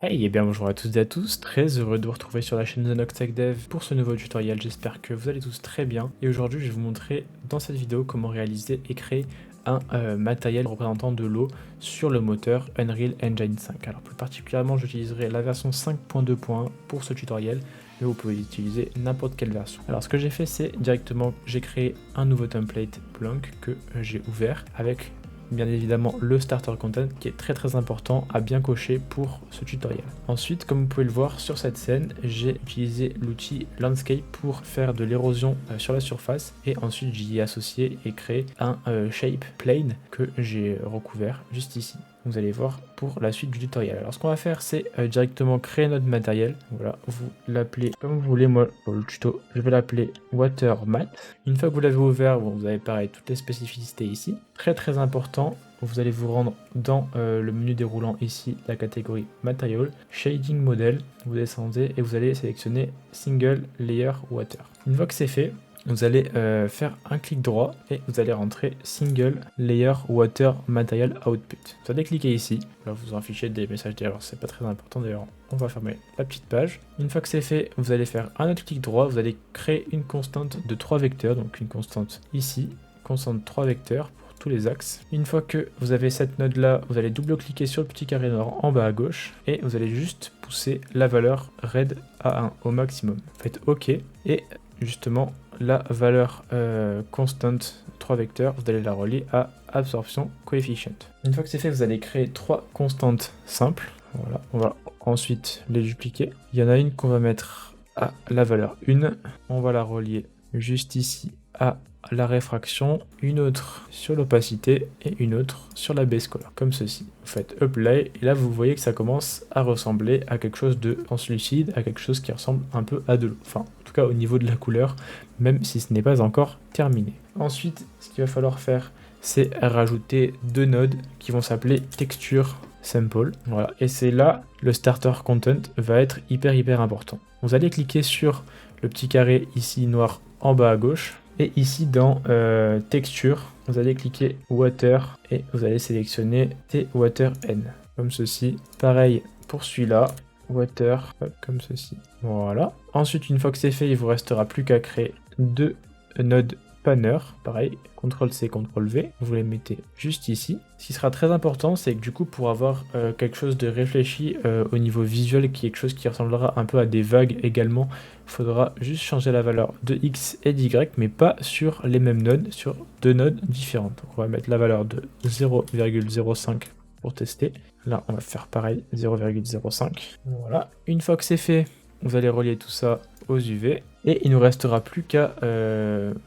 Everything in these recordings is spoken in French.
Hey et bien bonjour à toutes et à tous, très heureux de vous retrouver sur la chaîne de Nox Tech Dev pour ce nouveau tutoriel, j'espère que vous allez tous très bien et aujourd'hui je vais vous montrer dans cette vidéo comment réaliser et créer un matériel représentant de l'eau sur le moteur Unreal Engine 5. Alors plus particulièrement j'utiliserai la version 5.2.1 pour ce tutoriel, mais vous pouvez utiliser n'importe quelle version. Alors ce que j'ai fait c'est directement j'ai créé un nouveau template blanc que j'ai ouvert avec bien évidemment le starter content qui est très important à bien cocher pour ce tutoriel. Ensuite, comme vous pouvez le voir sur cette scène, j'ai utilisé l'outil Landscape pour faire de l'érosion sur la surface et ensuite j'y ai associé et créé un shape plane que j'ai recouvert juste ici. Vous allez voir pour la suite du tutoriel. Alors ce qu'on va faire c'est directement créer notre matériel. Voilà, vous l'appelez comme vous voulez. Moi pour le tuto je vais l'appeler Watermat. Une fois que vous l'avez ouvert, bon, vous avez pareil toutes les spécificités ici. Très important, vous allez vous rendre dans le menu déroulant ici, la catégorie Material, Shading Model, vous descendez et vous allez sélectionner Single Layer Water. Une fois que c'est fait, vous allez faire un clic droit et vous allez rentrer Single Layer Water Material Output. Vous allez cliquer ici, là vous affichez des messages d'erreur, c'est pas très important d'ailleurs, on va fermer la petite page. Une fois que c'est fait, vous allez faire un autre clic droit, vous allez créer une constante de 3 vecteurs, donc une constante ici, constante 3 vecteurs pour tous les axes. Une fois que vous avez cette node là, vous allez double-cliquer sur le petit carré noir en bas à gauche et vous allez juste pousser la valeur red à 1 au maximum. Faites OK et justement la valeur constante 3 vecteurs, vous allez la relier à absorption coefficient. Une fois que c'est fait, vous allez créer 3 constantes simples. Voilà, on va ensuite les dupliquer. Il y en a une qu'on va mettre à la valeur 1, on va la relier juste ici à la réfraction, une autre sur l'opacité et une autre sur la base color, comme ceci. Vous faites apply et là vous voyez que ça commence à ressembler à quelque chose de translucide, à quelque chose qui ressemble un peu à de l'eau. Enfin, en tout cas au niveau de la couleur, même si ce n'est pas encore terminé. Ensuite, ce qu'il va falloir faire, c'est rajouter 2 nodes qui vont s'appeler texture sample. Voilà, et c'est là le starter content va être hyper important. Vous allez cliquer sur le petit carré ici noir en bas à gauche et ici dans texture vous allez cliquer water et vous allez sélectionner T-Water N comme ceci. Pareil pour celui-là, water comme ceci. Voilà. Ensuite, une fois que c'est fait, il vous restera plus qu'à créer 2 nodes panner, pareil, CTRL-C, CTRL-V, vous les mettez juste ici. Ce qui sera très important, c'est que du coup, pour avoir quelque chose de réfléchi au niveau visuel, quelque chose qui ressemblera un peu à des vagues également, il faudra juste changer la valeur de X et d'Y, mais pas sur les mêmes nodes, sur 2 nodes différentes. Donc on va mettre la valeur de 0,05 pour tester. Là, on va faire pareil, 0,05. Voilà. Une fois que c'est fait, vous allez relier tout ça aux UV et il nous restera plus qu'à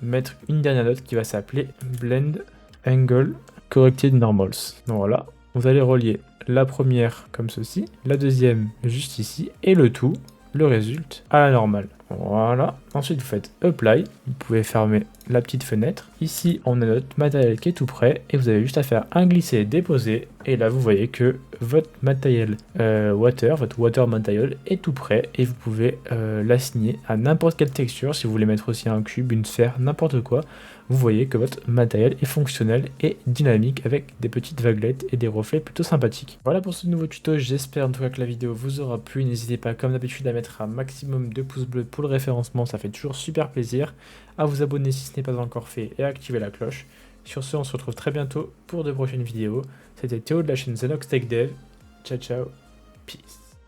mettre une dernière note qui va s'appeler Blend Angle Corrected Normals. Donc voilà, vous allez relier la première comme ceci, la deuxième juste ici et le tout, le résulte, à la normale. Voilà. Ensuite, vous faites Apply. Vous pouvez fermer la petite fenêtre. Ici, on a notre matériel qui est tout prêt et vous avez juste à faire un glisser-déposer. Et là, vous voyez que votre matériel votre water material est tout prêt et vous pouvez l'assigner à n'importe quelle texture. Si vous voulez mettre aussi un cube, une sphère, n'importe quoi, vous voyez que votre matériel est fonctionnel et dynamique avec des petites vaguelettes et des reflets plutôt sympathiques. Voilà pour ce nouveau tuto, j'espère en tout cas que la vidéo vous aura plu. N'hésitez pas comme d'habitude à mettre un maximum de pouces bleus pour le référencement, ça fait toujours super plaisir. À vous abonner si ce n'est pas encore fait et à activer la cloche. Sur ce, on se retrouve très bientôt pour de prochaines vidéos. C'était Théo de la chaîne The Nox Tech Dev. Ciao ciao, peace.